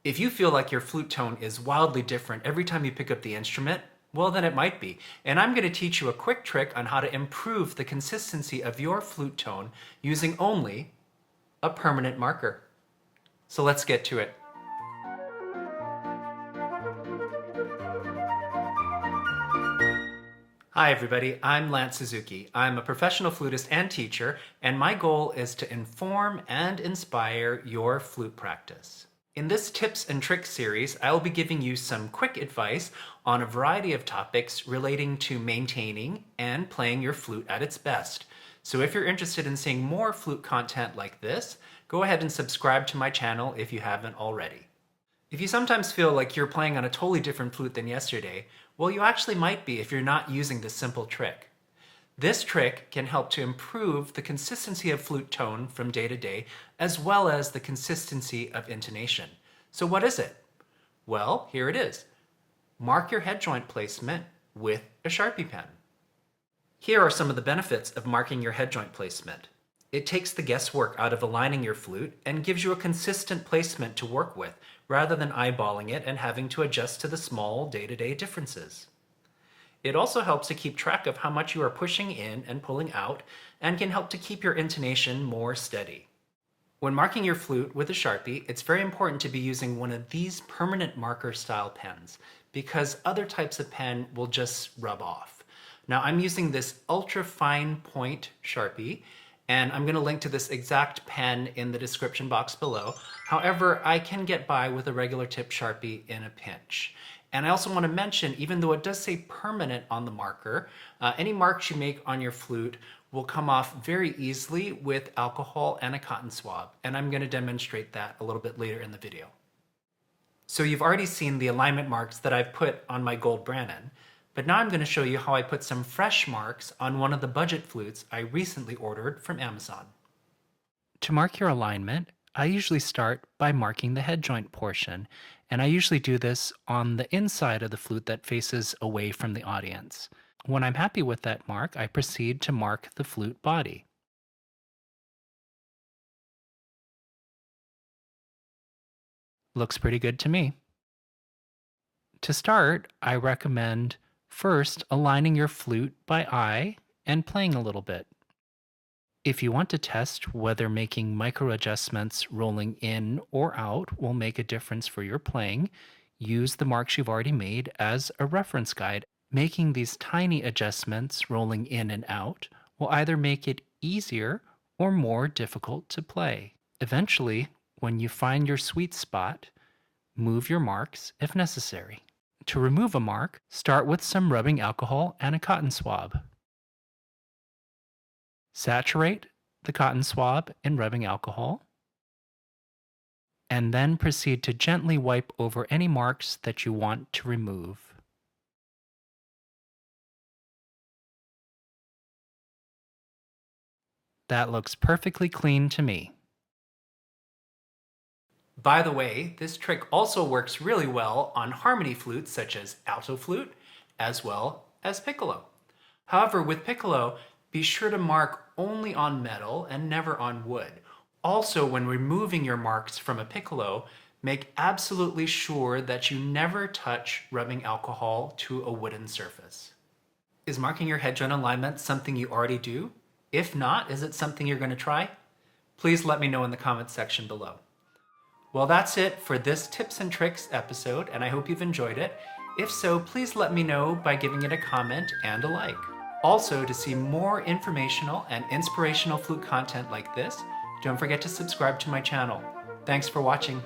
If you feel like your flute tone is wildly different every time you pick up the instrument, well then it might be. And I'm going to teach you a quick trick on how to improve the consistency of your flute tone using only a permanent marker. So let's get to it. Hi everybody, I'm Lance Suzuki. I'm a professional flutist and teacher, and my goal is to inform and inspire your flute practice. In this tips and tricks series, I will be giving you some quick advice on a variety of topics relating to maintaining and playing your flute at its best. So if you're interested in seeing more flute content like this, go ahead and subscribe to my channel if you haven't already. If you sometimes feel like you're playing on a totally different flute than yesterday, well, you actually might be if you're not using this simple trick. This trick can help to improve the consistency of flute tone from day to day, as well as the consistency of intonation. So what is it? Well, here it is. Mark your head joint placement with a Sharpie pen. Here are some of the benefits of marking your head joint placement. It takes the guesswork out of aligning your flute and gives you a consistent placement to work with, rather than eyeballing it and having to adjust to the small day-to-day differences. It also helps to keep track of how much you are pushing in and pulling out, and can help to keep your intonation more steady. When marking your flute with a Sharpie, it's very important to be using one of these permanent marker style pens, because other types of pen will just rub off. Now I'm using this ultra fine point Sharpie, and I'm going to link to this exact pen in the description box below. However, I can get by with a regular tip Sharpie in a pinch. And I also want to mention, even though it does say permanent on the marker, any marks you make on your flute will come off very easily with alcohol and a cotton swab. And I'm going to demonstrate that a little bit later in the video. So you've already seen the alignment marks that I've put on my gold Brannen. But now I'm going to show you how I put some fresh marks on one of the budget flutes I recently ordered from Amazon. To mark your alignment, I usually start by marking the head joint portion, and I usually do this on the inside of the flute that faces away from the audience. When I'm happy with that mark, I proceed to mark the flute body. Looks pretty good to me. To start, I recommend first aligning your flute by eye and playing a little bit. If you want to test whether making micro adjustments rolling in or out will make a difference for your playing, use the marks you've already made as a reference guide. Making these tiny adjustments rolling in and out will either make it easier or more difficult to play. Eventually, when you find your sweet spot, move your marks if necessary. To remove a mark, start with some rubbing alcohol and a cotton swab. Saturate the cotton swab in rubbing alcohol, and then proceed to gently wipe over any marks that you want to remove. That looks perfectly clean to me. By the way, this trick also works really well on harmony flutes such as alto flute, as well as piccolo. However, with piccolo, be sure to mark only on metal and never on wood. Also, when removing your marks from a piccolo, make absolutely sure that you never touch rubbing alcohol to a wooden surface. Is marking your head joint alignment something you already do? If not, is it something you're going to try? Please let me know in the comments section below. Well, that's it for this tips and tricks episode, and I hope you've enjoyed it. If so, please let me know by giving it a comment and a like. Also, to see more informational and inspirational flute content like this, don't forget to subscribe to my channel. Thanks for watching.